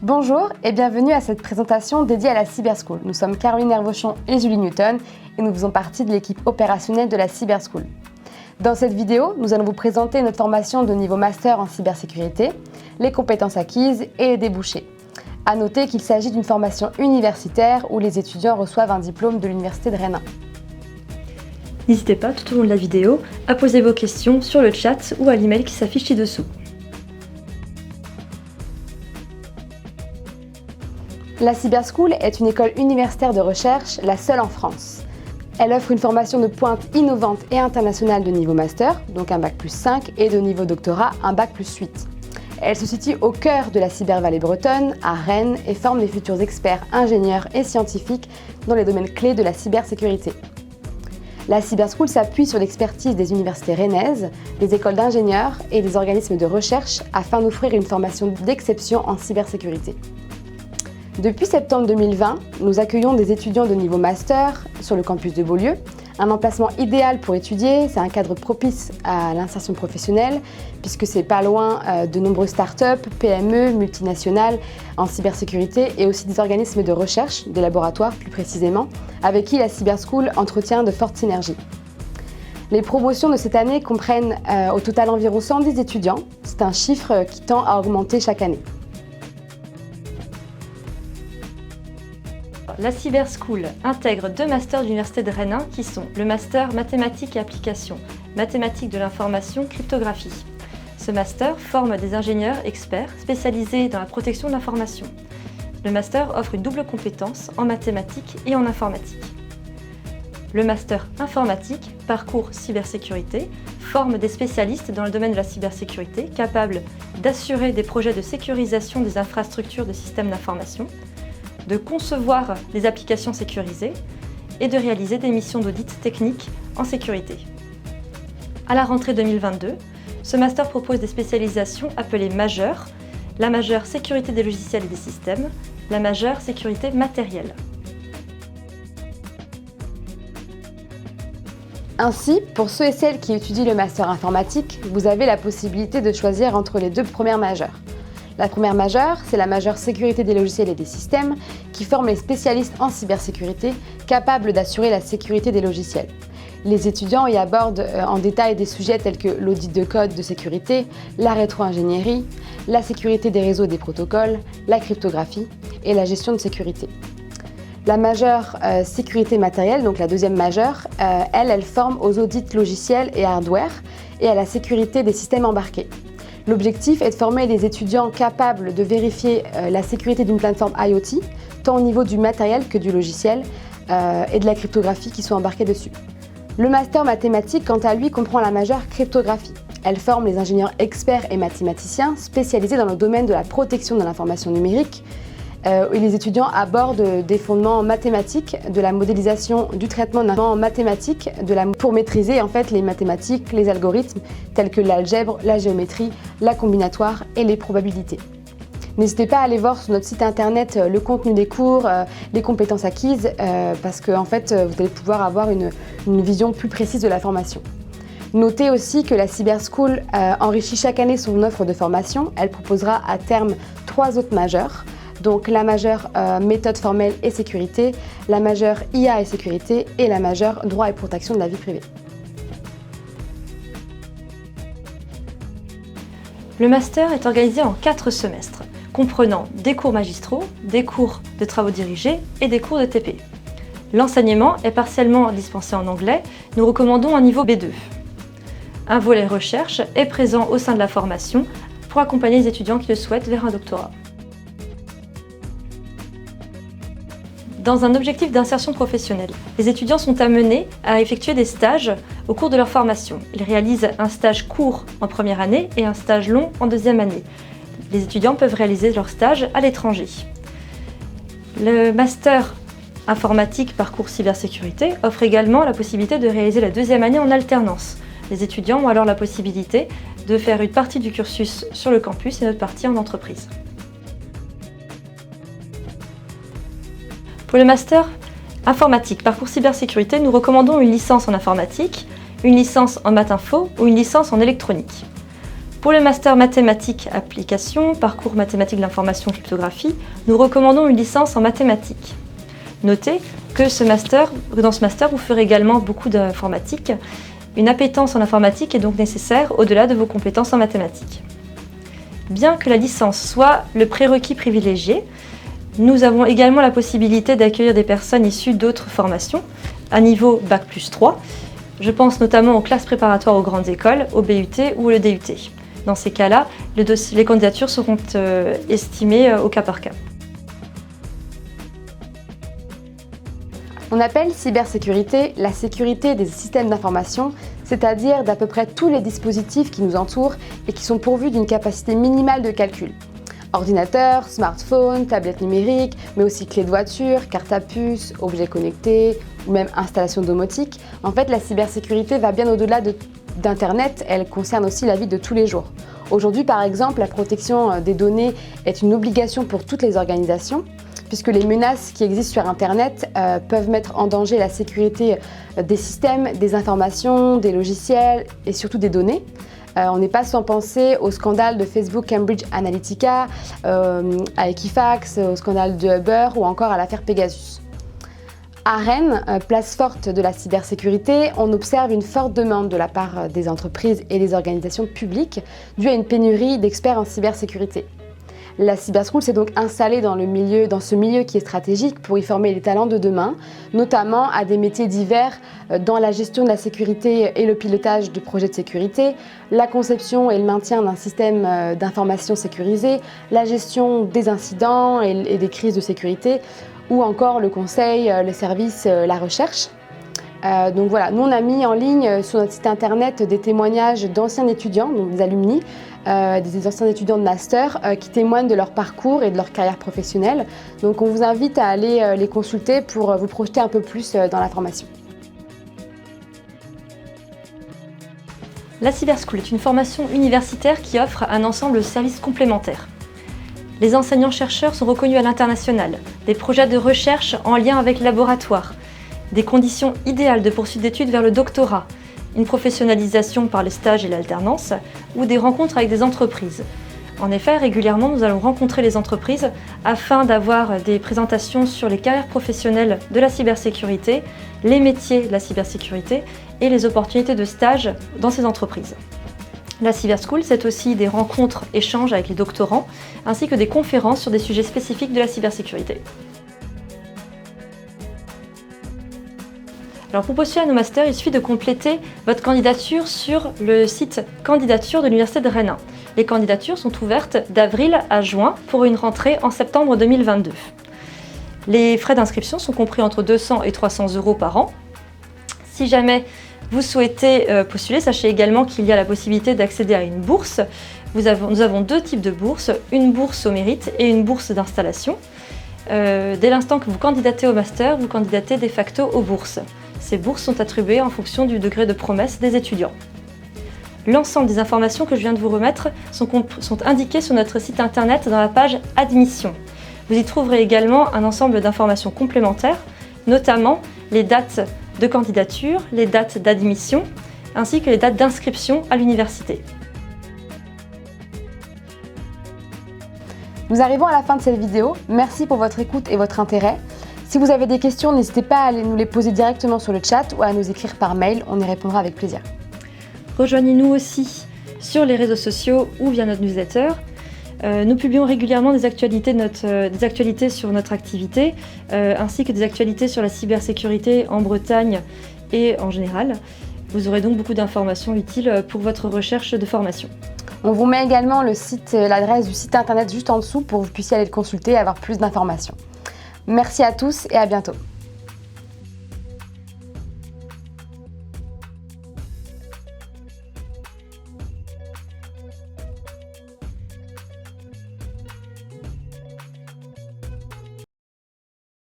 Bonjour et bienvenue à cette présentation dédiée à la Cyber School. Nous sommes Caroline Hervauchon et Julie Newton et nous faisons partie de l'équipe opérationnelle de la Cyber School. Dans cette vidéo, nous allons vous présenter notre formation de niveau master en cybersécurité, les compétences acquises et les débouchés. À noter qu'il s'agit d'une formation universitaire où les étudiants reçoivent un diplôme de l'Université de Rennes 1. N'hésitez pas tout au long de la vidéo à poser vos questions sur le chat ou à l'email qui s'affiche ci-dessous. La Cyber School est une école universitaire de recherche, la seule en France. Elle offre une formation de pointe innovante et internationale de niveau master, donc un bac plus 5, et de niveau doctorat, un bac plus 8. Elle se situe au cœur de la Cyber Valley bretonne, à Rennes, et forme les futurs experts, ingénieurs et scientifiques dans les domaines clés de la cybersécurité. La Cyber School s'appuie sur l'expertise des universités rennaises, des écoles d'ingénieurs et des organismes de recherche afin d'offrir une formation d'exception en cybersécurité. Depuis septembre 2020, nous accueillons des étudiants de niveau master sur le campus de Beaulieu. Un emplacement idéal pour étudier, c'est un cadre propice à l'insertion professionnelle puisque c'est pas loin de nombreuses startups, PME, multinationales en cybersécurité et aussi des organismes de recherche, des laboratoires plus précisément, avec qui la Cyber School entretient de fortes synergies. Les promotions de cette année comprennent au total environ 110 étudiants. C'est un chiffre qui tend à augmenter chaque année. La Cyber School intègre deux masters de l'Université de Rennes 1 qui sont le master mathématiques et applications, mathématiques de l'information, cryptographie. Ce master forme des ingénieurs experts spécialisés dans la protection de l'information. Le master offre une double compétence en mathématiques et en informatique. Le master informatique, parcours cybersécurité, forme des spécialistes dans le domaine de la cybersécurité capables d'assurer des projets de sécurisation des infrastructures de systèmes d'information, de concevoir des applications sécurisées et de réaliser des missions d'audit technique en sécurité. À la rentrée 2022, ce master propose des spécialisations appelées majeures, la majeure sécurité des logiciels et des systèmes, la majeure sécurité matérielle. Ainsi, pour ceux et celles qui étudient le master informatique, vous avez la possibilité de choisir entre les deux premières majeures. La première majeure, c'est la majeure sécurité des logiciels et des systèmes qui forme les spécialistes en cybersécurité capables d'assurer la sécurité des logiciels. Les étudiants y abordent en détail des sujets tels que l'audit de code de sécurité, la rétro-ingénierie, la sécurité des réseaux et des protocoles, la cryptographie et la gestion de sécurité. La majeure sécurité matérielle, donc la deuxième majeure, elle forme aux audits logiciels et hardware et à la sécurité des systèmes embarqués. L'objectif est de former des étudiants capables de vérifier la sécurité d'une plateforme IoT, tant au niveau du matériel que du logiciel et de la cryptographie qui sont embarqués dessus. Le master mathématique, quant à lui, comprend la majeure cryptographie. Elle forme les ingénieurs experts et mathématiciens spécialisés dans le domaine de la protection de l'information numérique. Et les étudiants abordent des fondements mathématiques, de la modélisation du traitement d'informations mathématiques, pour maîtriser en fait les mathématiques, les algorithmes tels que l'algèbre, la géométrie, la combinatoire et les probabilités. N'hésitez pas à aller voir sur notre site internet le contenu des cours, les compétences acquises, parce que en fait, vous allez pouvoir avoir une vision plus précise de la formation. Notez aussi que la Cyber School enrichit chaque année son offre de formation. Elle proposera à terme 3 autres majeures. Donc la majeure méthode formelle et sécurité, la majeure IA et sécurité et la majeure droit et protection de la vie privée. Le master est organisé en 4 semestres, comprenant des cours magistraux, des cours de travaux dirigés et des cours de TP. L'enseignement est partiellement dispensé en anglais, nous recommandons un niveau B2. Un volet recherche est présent au sein de la formation pour accompagner les étudiants qui le souhaitent vers un doctorat. Dans un objectif d'insertion professionnelle, les étudiants sont amenés à effectuer des stages au cours de leur formation. Ils réalisent un stage court en première année et un stage long en deuxième année. Les étudiants peuvent réaliser leur stage à l'étranger. Le master informatique parcours cybersécurité offre également la possibilité de réaliser la deuxième année en alternance. Les étudiants ont alors la possibilité de faire une partie du cursus sur le campus et une autre partie en entreprise. Pour le master informatique, parcours cybersécurité, nous recommandons une licence en informatique, une licence en maths info ou une licence en électronique. Pour le master mathématiques application, parcours mathématiques de l'information cryptographie, nous recommandons une licence en mathématiques. Notez que dans ce master, vous ferez également beaucoup d'informatique. Une appétence en informatique est donc nécessaire au-delà de vos compétences en mathématiques. Bien que la licence soit le prérequis privilégié, nous avons également la possibilité d'accueillir des personnes issues d'autres formations à niveau Bac+3. Je pense notamment aux classes préparatoires aux grandes écoles, au BUT ou au DUT. Dans ces cas-là, les candidatures seront estimées au cas par cas. On appelle cybersécurité la sécurité des systèmes d'information, c'est-à-dire d'à peu près tous les dispositifs qui nous entourent et qui sont pourvus d'une capacité minimale de calcul. Ordinateur, smartphone, tablette numérique, mais aussi clé de voiture, carte à puce, objets connectés ou même installation domotique. En fait, la cybersécurité va bien au-delà d'Internet, elle concerne aussi la vie de tous les jours. Aujourd'hui, par exemple, la protection des données est une obligation pour toutes les organisations, puisque les menaces qui existent sur Internet peuvent mettre en danger la sécurité des systèmes, des informations, des logiciels et surtout des données. On n'est pas sans penser au scandale de Facebook Cambridge Analytica, à Equifax, au scandale de Uber ou encore à l'affaire Pegasus. À Rennes, place forte de la cybersécurité, on observe une forte demande de la part des entreprises et des organisations publiques due à une pénurie d'experts en cybersécurité. La Cyber School s'est donc installée dans ce milieu qui est stratégique pour y former les talents de demain, notamment à des métiers divers dans la gestion de la sécurité et le pilotage de projets de sécurité, la conception et le maintien d'un système d'information sécurisé, la gestion des incidents et des crises de sécurité, ou encore le conseil, les services, la recherche. Donc voilà, nous on a mis en ligne sur notre site internet des témoignages d'anciens étudiants, donc des alumni, des anciens étudiants de master qui témoignent de leur parcours et de leur carrière professionnelle. Donc on vous invite à aller les consulter pour vous projeter un peu plus dans la formation. La Cyber School est une formation universitaire qui offre un ensemble de services complémentaires. Les enseignants-chercheurs sont reconnus à l'international, des projets de recherche en lien avec le laboratoire, des conditions idéales de poursuite d'études vers le doctorat, une professionnalisation par les stages et l'alternance, ou des rencontres avec des entreprises. En effet, régulièrement, nous allons rencontrer les entreprises afin d'avoir des présentations sur les carrières professionnelles de la cybersécurité, les métiers de la cybersécurité et les opportunités de stage dans ces entreprises. La Cyber School, c'est aussi des rencontres, échanges avec les doctorants, ainsi que des conférences sur des sujets spécifiques de la cybersécurité. Alors pour postuler à nos masters, il suffit de compléter votre candidature sur le site candidature de l'Université de Rennes 1. Les candidatures sont ouvertes d'avril à juin pour une rentrée en septembre 2022. Les frais d'inscription sont compris entre 200 et 300 € par an. Si jamais vous souhaitez postuler, sachez également qu'il y a la possibilité d'accéder à une bourse. Nous avons deux types de bourses, une bourse au mérite et une bourse d'installation. Dès l'instant que vous candidatez au master, vous candidatez de facto aux bourses. Ces bourses sont attribuées en fonction du degré de promesse des étudiants. L'ensemble des informations que je viens de vous remettre sont indiquées sur notre site internet dans la page Admission. Vous y trouverez également un ensemble d'informations complémentaires, notamment les dates de candidature, les dates d'admission, ainsi que les dates d'inscription à l'université. Nous arrivons à la fin de cette vidéo. Merci pour votre écoute et votre intérêt. Si vous avez des questions, n'hésitez pas à nous les poser directement sur le chat ou à nous écrire par mail, on y répondra avec plaisir. Rejoignez-nous aussi sur les réseaux sociaux ou via notre newsletter. Nous publions régulièrement des actualités sur notre activité, ainsi que des actualités sur la cybersécurité en Bretagne et en général. Vous aurez donc beaucoup d'informations utiles pour votre recherche de formation. On vous met également l'adresse du site internet juste en dessous pour que vous puissiez aller le consulter et avoir plus d'informations. Merci à tous et à bientôt.